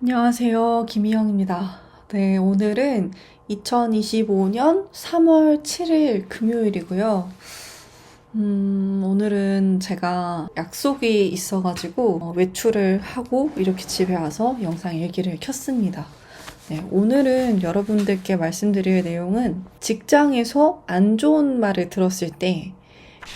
안녕하세요. 김희영입니다. 네, 오늘은 2025년 3월 7일 금요일이고요. 오늘은 제가 약속이 있어가지고 외출을 하고 이렇게 집에 와서 영상 일기를 켰습니다. 네, 오늘은 여러분들께 말씀드릴 내용은 직장에서 안 좋은 말을 들었을 때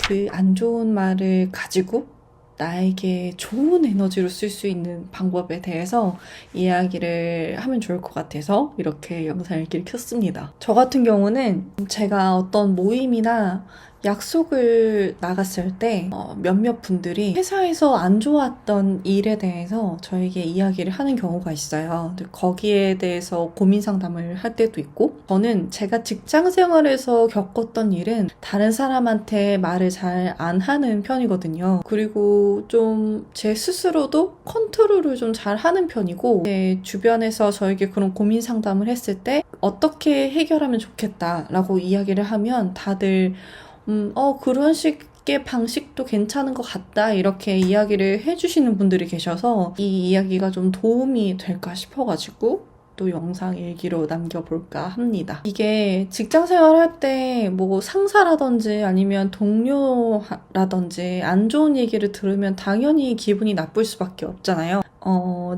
그 안 좋은 말을 가지고 나에게 좋은 에너지로 쓸 수 있는 방법에 대해서 이야기를 하면 좋을 것 같아서 이렇게 영상 일기를 켰습니다. 저 같은 경우는 제가 어떤 모임이나 약속을 나갔을 때 몇몇 분들이 회사에서 안 좋았던 일에 대해서 저에게 이야기를 하는 경우가 있어요. 거기에 대해서 고민 상담을 할 때도 있고, 저는 제가 직장 생활에서 겪었던 일은 다른 사람한테 말을 잘 안 하는 편이거든요. 그리고 좀 제 스스로도 컨트롤을 좀 잘 하는 편이고, 제 주변에서 저에게 그런 고민 상담을 했을 때 어떻게 해결하면 좋겠다라고 이야기를 하면 다들 그런 식의 방식도 괜찮은 것 같다 이렇게 이야기를 해주시는 분들이 계셔서 이 이야기가 좀 도움이 될까 싶어가지고 또 영상 일기로 남겨볼까 합니다. 이게 직장 생활할 때 뭐 상사라든지 아니면 동료라든지 안 좋은 얘기를 들으면 당연히 기분이 나쁠 수밖에 없잖아요.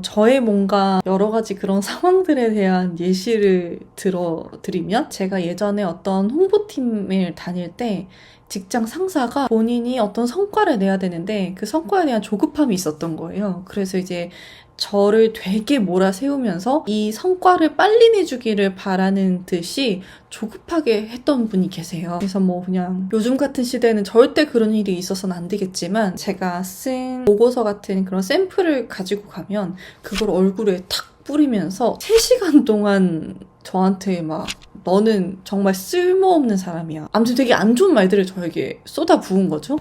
저의 뭔가 여러 가지 그런 상황들에 대한 예시를 들어드리면, 제가 예전에 어떤 홍보팀을 다닐 때 직장 상사가 본인이 어떤 성과를 내야 되는데 그 성과에 대한 조급함이 있었던 거예요. 그래서 이제 저를 되게 몰아세우면서 이 성과를 빨리 내주기를 바라는 듯이 조급하게 했던 분이 계세요. 그래서 뭐 그냥 요즘 같은 시대에는 절대 그런 일이 있어서는 안 되겠지만, 제가 쓴 보고서 같은 그런 샘플을 가지고 가면 그걸 얼굴에 탁 뿌리면서 3시간 동안 저한테 막 너는 정말 쓸모없는 사람이야. 아무튼 되게 안 좋은 말들을 저에게 쏟아부은 거죠.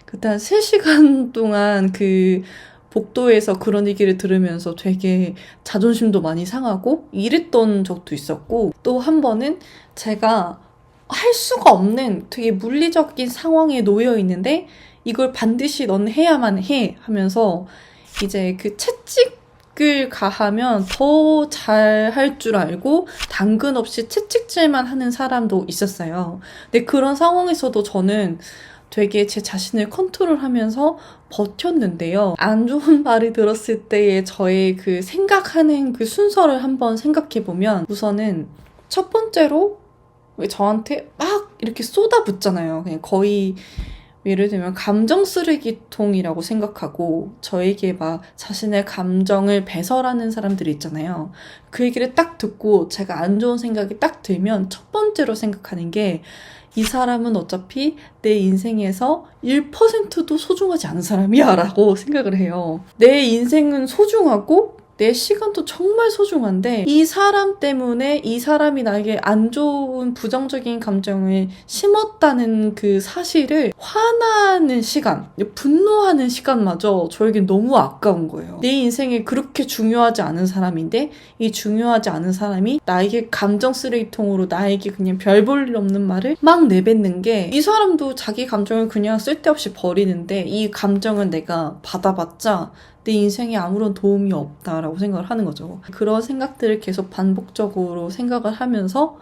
그때 한 3시간 동안 그 복도에서 그런 얘기를 들으면서 되게 자존심도 많이 상하고 이랬던 적도 있었고, 또 한 번은 제가 할 수가 없는 되게 물리적인 상황에 놓여 있는데 이걸 반드시 넌 해야만 해 하면서 이제 그 채찍을 가하면 더 잘 할 줄 알고 당근 없이 채찍질만 하는 사람도 있었어요. 근데 그런 상황에서도 저는 되게 제 자신을 컨트롤하면서 버텼는데요. 안 좋은 말을 들었을 때의 저의 그 생각하는 그 순서를 한번 생각해보면, 우선은 첫 번째로 저한테 막 이렇게 쏟아붓잖아요. 그냥 거의 예를 들면 감정 쓰레기통이라고 생각하고 저에게 막 자신의 감정을 배설하는 사람들이 있잖아요. 그 얘기를 딱 듣고 제가 안 좋은 생각이 딱 들면 첫 번째로 생각하는 게, 이 사람은 어차피 내 인생에서 1%도 소중하지 않은 사람이야 라고 생각을 해요. 내 인생은 소중하고 내 시간도 정말 소중한데 이 사람 때문에 이 사람이 나에게 안 좋은 부정적인 감정을 심었다는 그 사실을 화나는 시간, 분노하는 시간마저 저에겐 너무 아까운 거예요. 내 인생에 그렇게 중요하지 않은 사람인데 이 중요하지 않은 사람이 나에게 감정 쓰레기통으로 나에게 그냥 별 볼 일 없는 말을 막 내뱉는 게, 이 사람도 자기 감정을 그냥 쓸데없이 버리는데 이 감정은 내가 받아봤자 내 인생에 아무런 도움이 없다라고 생각을 하는 거죠. 그런 생각들을 계속 반복적으로 생각을 하면서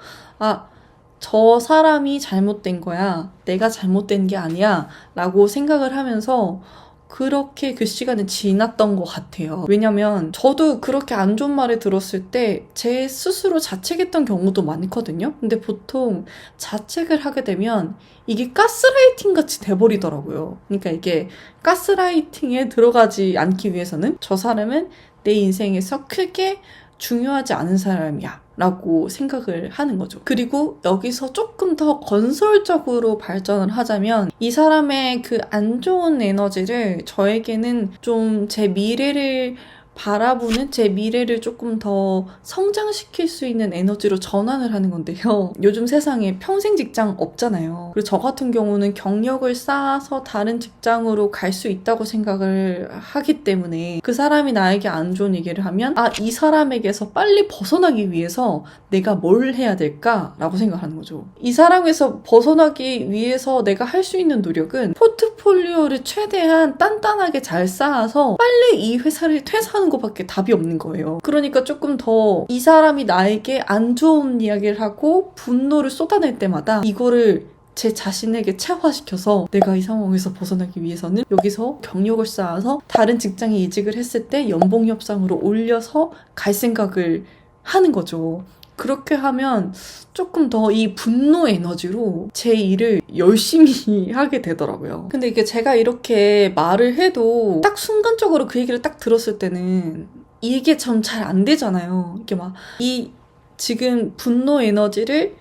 저 사람이 잘못된 거야, 내가 잘못된 게 아니야 라고 생각을 하면서 그렇게 그 시간이 지났던 것 같아요. 왜냐면 저도 그렇게 안 좋은 말을 들었을 때 제 스스로 자책했던 경우도 많거든요. 근데 보통 자책을 하게 되면 이게 가스라이팅 같이 돼버리더라고요. 그러니까 이게 가스라이팅에 들어가지 않기 위해서는 저 사람은 내 인생에서 크게 중요하지 않은 사람이야 라고 생각을 하는 거죠. 그리고 여기서 조금 더 건설적으로 발전을 하자면, 이 사람의 그 안 좋은 에너지를 저에게는 좀 제 미래를 바라보는, 제 미래를 조금 더 성장시킬 수 있는 에너지로 전환을 하는 건데요. 요즘 세상에 평생 직장 없잖아요. 그리고 저 같은 경우는 경력을 쌓아서 다른 직장으로 갈 수 있다고 생각을 하기 때문에 그 사람이 나에게 안 좋은 얘기를 하면 이 사람에게서 빨리 벗어나기 위해서 내가 뭘 해야 될까라고 생각하는 거죠. 이 사람에서 벗어나기 위해서 내가 할 수 있는 노력은 포트폴리오를 최대한 단단하게 잘 쌓아서 빨리 이 회사를 퇴사하는 포기하는 것밖에 답이 없는 거예요. 그러니까 조금 더 이 사람이 나에게 안 좋은 이야기를 하고 분노를 쏟아낼 때마다 이거를 제 자신에게 체화시켜서 내가 이 상황에서 벗어나기 위해서는 여기서 경력을 쌓아서 다른 직장에 이직을 했을 때 연봉 협상으로 올려서 갈 생각을 하는 거죠. 그렇게 하면 조금 더 이 분노 에너지로 제 일을 열심히 하게 되더라고요. 근데 이게 제가 이렇게 말을 해도 딱 순간적으로 그 얘기를 딱 들었을 때는 이게 참 잘 안 되잖아요. 이게 막 이 지금 분노 에너지를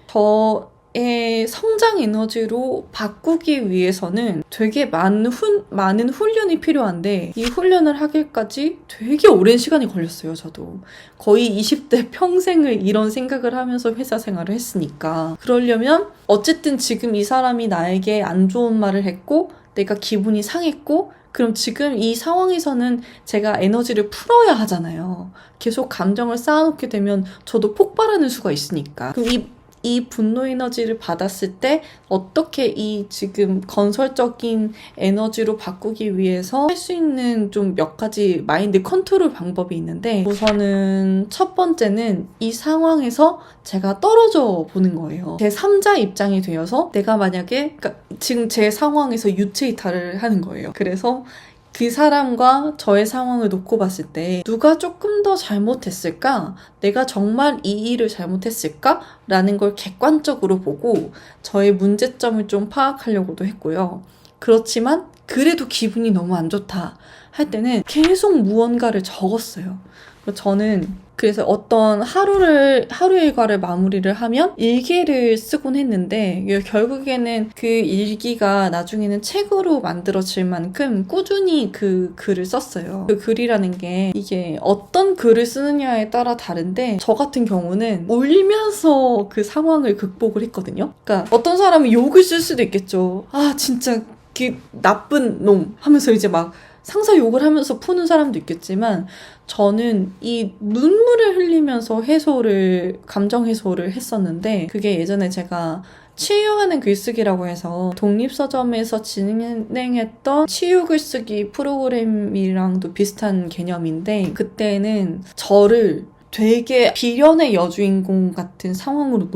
저의 성장 에너지로 바꾸기 위해서는 되게 많은 훈련이 필요한데 이 훈련을 하기까지 되게 오랜 시간이 걸렸어요. 저도 거의 20대 평생을 이런 생각을 하면서 회사 생활을 했으니까 그러려면 어쨌든 지금 이 사람이 나에게 안 좋은 말을 했고 내가 기분이 상했고 그럼 지금 이 상황에서는 제가 에너지를 풀어야 하잖아요. 계속 감정을 쌓아놓게 되면 저도 폭발하는 수가 있으니까. 그럼 이 분노 에너지를 받았을 때 어떻게 이 지금 건설적인 에너지로 바꾸기 위해서 할 수 있는 좀 몇 가지 마인드 컨트롤 방법이 있는데 우선은 첫 번째는 이 상황에서 제가 떨어져 보는 거예요. 제 3자 입장이 되어서 내가 만약에 그러니까 지금 제 상황에서 유체 이탈을 하는 거예요. 그래서 그 사람과 저의 상황을 놓고 봤을 때 누가 조금 더 잘못했을까? 내가 정말 이 일을 잘못했을까? 라는 걸 객관적으로 보고 저의 문제점을 좀 파악하려고도 했고요. 그렇지만 그래도 기분이 너무 안 좋다 할 때는 계속 무언가를 적었어요. 저는 그래서 어떤 하루 일과를 마무리를 하면 일기를 쓰곤 했는데 결국에는 그 일기가 나중에는 책으로 만들어질 만큼 꾸준히 그 글을 썼어요. 그 글이라는 게 이게 어떤 글을 쓰느냐에 따라 다른데 저 같은 경우는 울면서 그 상황을 극복을 했거든요. 그러니까 어떤 사람은 욕을 쓸 수도 있겠죠. 아 진짜 그 나쁜 놈 하면서 이제 막 상사 욕을 하면서 푸는 사람도 있겠지만 저는 이 눈물을 흘리면서 감정 해소를 했었는데 그게 예전에 제가 치유하는 글쓰기라고 해서 독립서점에서 진행했던 치유 글쓰기 프로그램이랑도 비슷한 개념인데 그때는 저를 되게 비련의 여주인공 같은 상황으로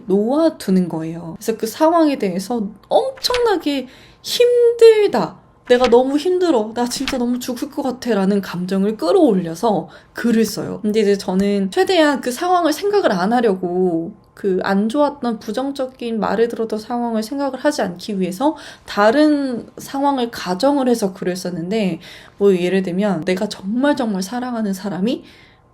놓아두는 거예요. 그래서 그 상황에 대해서 엄청나게 힘들다. 내가 너무 힘들어. 나 진짜 너무 죽을 것 같아. 라는 감정을 끌어올려서 글을 써요. 근데 이제 저는 최대한 그 상황을 생각을 안 하려고 그 안 좋았던 부정적인 말을 들었던 상황을 생각을 하지 않기 위해서 다른 상황을 가정을 해서 글을 썼는데 뭐 예를 들면 내가 정말 사랑하는 사람이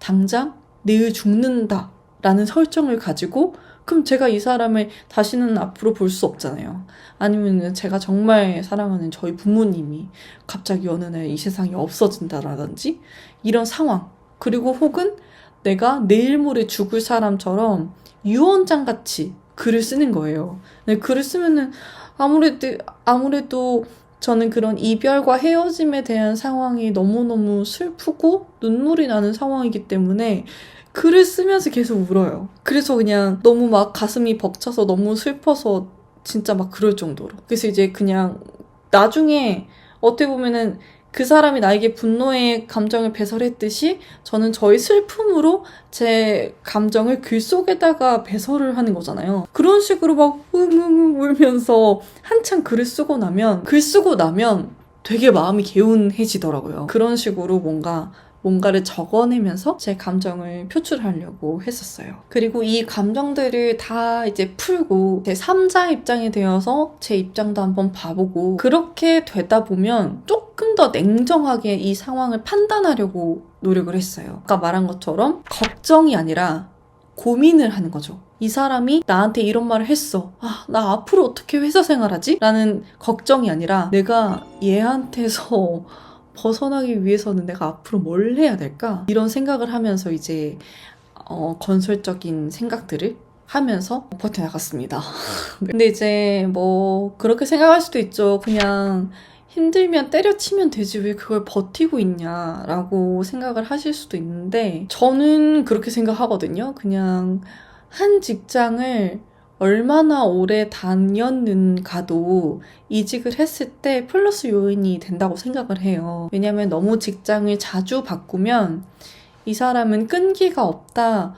당장 내일 죽는다. 라는 설정을 가지고 그럼 제가 이 사람을 다시는 앞으로 볼 수 없잖아요. 아니면 제가 정말 사랑하는 저희 부모님이 갑자기 어느 날 이 세상에 없어진다라든지 이런 상황. 그리고 혹은 내가 내일 모레 죽을 사람처럼 유언장 같이 글을 쓰는 거예요. 근데 글을 쓰면은 아무래도 저는 그런 이별과 헤어짐에 대한 상황이 너무너무 슬프고 눈물이 나는 상황이기 때문에 글을 쓰면서 계속 울어요. 그래서 그냥 너무 막 가슴이 벅차서 너무 슬퍼서 진짜 막 그럴 정도로. 그래서 이제 그냥 나중에 어떻게 보면은 그 사람이 나에게 분노의 감정을 배설했듯이 저는 저의 슬픔으로 제 감정을 글 속에다가 배설을 하는 거잖아요. 그런 식으로 막 울면서 한참 글을 쓰고 나면 되게 마음이 개운해지더라고요. 그런 식으로 뭔가를 적어내면서 제 감정을 표출하려고 했었어요. 그리고 이 감정들을 다 이제 풀고 제 3자 입장이 되어서 제 입장도 한번 봐보고 그렇게 되다 보면 조금 더 냉정하게 이 상황을 판단하려고 노력을 했어요. 아까 말한 것처럼 걱정이 아니라 고민을 하는 거죠. 이 사람이 나한테 이런 말을 했어. 나 앞으로 어떻게 회사 생활하지? 라는 걱정이 아니라 내가 얘한테서 벗어나기 위해서는 내가 앞으로 뭘 해야 될까? 이런 생각을 하면서 이제 건설적인 생각들을 하면서 버텨나갔습니다. 근데 이제 뭐 그렇게 생각할 수도 있죠. 그냥 힘들면 때려치면 되지 왜 그걸 버티고 있냐라고 생각을 하실 수도 있는데 저는 그렇게 생각하거든요. 그냥 한 직장을 얼마나 오래 다녔는가도 이직을 했을 때 플러스 요인이 된다고 생각을 해요. 왜냐면 너무 직장을 자주 바꾸면 이 사람은 끈기가 없다,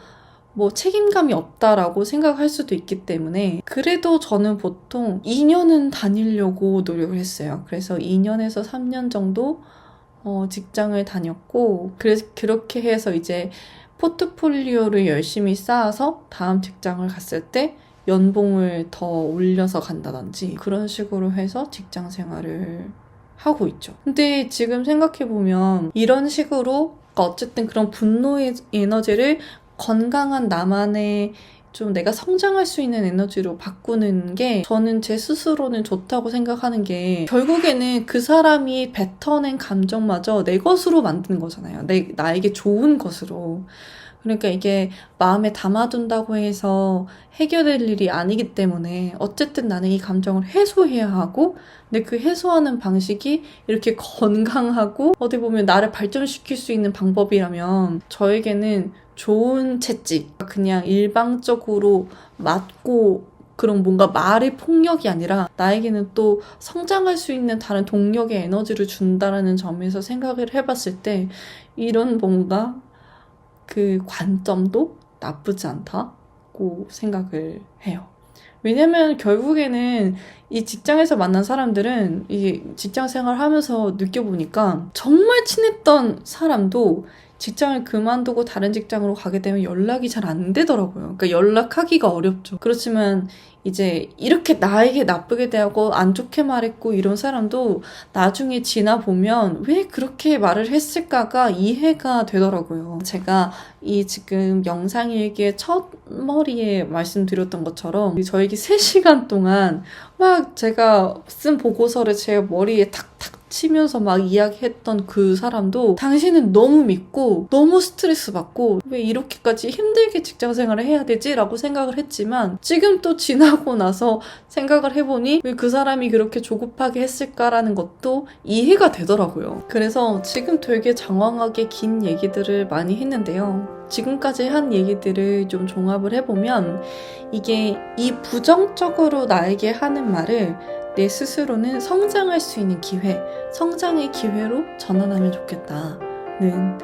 뭐 책임감이 없다라고 생각할 수도 있기 때문에 그래도 저는 보통 2년은 다니려고 노력을 했어요. 그래서 2년에서 3년 정도 직장을 다녔고 그렇게 해서 이제 포트폴리오를 열심히 쌓아서 다음 직장을 갔을 때 연봉을 더 올려서 간다든지 그런 식으로 해서 직장 생활을 하고 있죠. 근데 지금 생각해보면 이런 식으로 어쨌든 그런 분노의 에너지를 건강한 나만의 좀 내가 성장할 수 있는 에너지로 바꾸는 게 저는 제 스스로는 좋다고 생각하는 게 결국에는 그 사람이 뱉어낸 감정마저 내 것으로 만드는 거잖아요. 나에게 좋은 것으로. 그러니까 이게 마음에 담아둔다고 해서 해결될 일이 아니기 때문에 어쨌든 나는 이 감정을 해소해야 하고 근데 그 해소하는 방식이 이렇게 건강하고 어디 보면 나를 발전시킬 수 있는 방법이라면 저에게는 좋은 채찍, 그냥 일방적으로 맞고 그런 뭔가 말의 폭력이 아니라 나에게는 또 성장할 수 있는 다른 동력의 에너지를 준다라는 점에서 생각을 해봤을 때 이런 뭔가 그 관점도 나쁘지 않다고 생각을 해요. 왜냐면 결국에는 이 직장에서 만난 사람들은 이 직장 생활 하면서 느껴보니까 정말 친했던 사람도 직장을 그만두고 다른 직장으로 가게 되면 연락이 잘 안 되더라고요. 그러니까 연락하기가 어렵죠. 그렇지만 이제 이렇게 나에게 나쁘게 대하고 안 좋게 말했고 이런 사람도 나중에 지나보면 왜 그렇게 말을 했을까가 이해가 되더라고요. 제가 이 지금 영상일기의 첫 머리에 말씀드렸던 것처럼 저에게 3시간 동안 막 제가 쓴 보고서를 제 머리에 탁탁 치면서 막 이야기했던 그 사람도 당신은 너무 믿고 너무 스트레스 받고 왜 이렇게까지 힘들게 직장 생활을 해야 되지? 라고 생각을 했지만 지금 또 지나고 나서 생각을 해보니 왜 그 사람이 그렇게 조급하게 했을까라는 것도 이해가 되더라고요. 그래서 지금 되게 장황하게 긴 얘기들을 많이 했는데요. 지금까지 한 얘기들을 좀 종합을 해보면 이게 이 부정적으로 나에게 하는 말을 내 스스로는 성장할 수 있는 기회, 성장의 기회로 전환하면 좋겠다는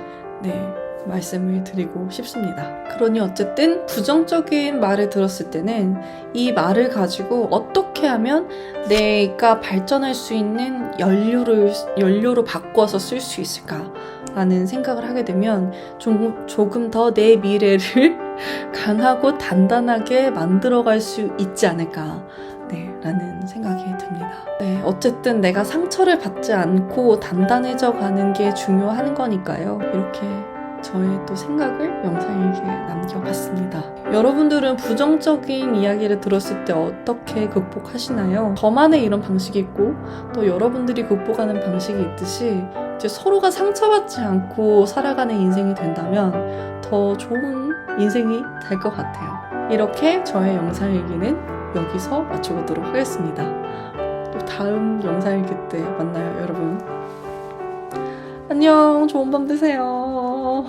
말씀을 드리고 싶습니다. 그러니 어쨌든 부정적인 말을 들었을 때는 이 말을 가지고 어떻게 하면 내가 발전할 수 있는 연료로 바꿔서 쓸 수 있을까라는 생각을 하게 되면 조금 더 내 미래를 강하고 단단하게 만들어갈 수 있지 않을까 라는 생각이 듭니다. 어쨌든 내가 상처를 받지 않고 단단해져 가는 게 중요한 거니까요. 이렇게 저의 또 생각을 영상일기에 남겨봤습니다. 여러분들은 부정적인 이야기를 들었을 때 어떻게 극복하시나요? 저만의 이런 방식이 있고 또 여러분들이 극복하는 방식이 있듯이 이제 서로가 상처받지 않고 살아가는 인생이 된다면 더 좋은 인생이 될 것 같아요. 이렇게 저의 영상일기는 여기서 마쳐보도록 하겠습니다. 또 다음 영상일기 때 만나요, 여러분. 안녕, 좋은 밤 되세요.